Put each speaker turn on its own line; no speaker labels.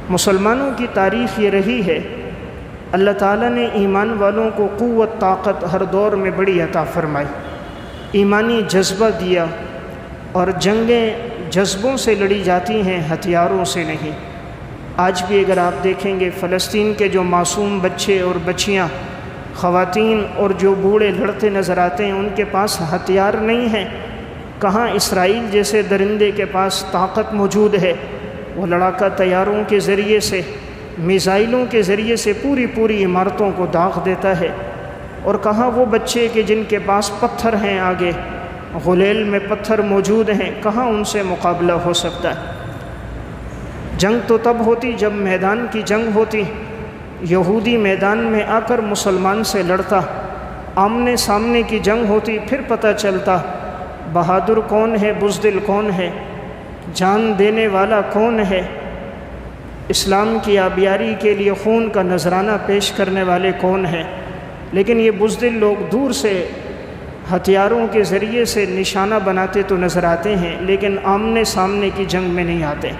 مسلمانوں کی تاریخ یہ رہی ہے، اللہ تعالیٰ نے ایمان والوں کو قوت طاقت ہر دور میں بڑی عطا فرمائی، ایمانی جذبہ دیا، اور جنگیں جذبوں سے لڑی جاتی ہیں، ہتھیاروں سے نہیں۔ آج بھی اگر آپ دیکھیں گے فلسطین کے جو معصوم بچے اور بچیاں، خواتین اور جو بوڑھے لڑتے نظر آتے ہیں، ان کے پاس ہتھیار نہیں ہیں۔ کہاں اسرائیل جیسے درندے کے پاس طاقت موجود ہے، وہ لڑاکا طیاروں کے ذریعے سے، میزائلوں کے ذریعے سے پوری عمارتوں کو داغ دیتا ہے، اور کہاں وہ بچے کہ جن کے پاس پتھر ہیں، آگے غلیل میں پتھر موجود ہیں، کہاں ان سے مقابلہ ہو سکتا ہے؟ جنگ تو تب ہوتی جب میدان کی جنگ ہوتی، یہودی میدان میں آ کر مسلمان سے لڑتا، آمنے سامنے کی جنگ ہوتی، پھر پتہ چلتا بہادر کون ہے، بزدل کون ہے، جان دینے والا کون ہے، اسلام کی آبیاری کے لیے خون کا نذرانہ پیش کرنے والے کون ہیں۔ لیکن یہ بزدل لوگ دور سے ہتھیاروں کے ذریعے سے نشانہ بناتے تو نظر آتے ہیں، لیکن آمنے سامنے کی جنگ میں نہیں آتے۔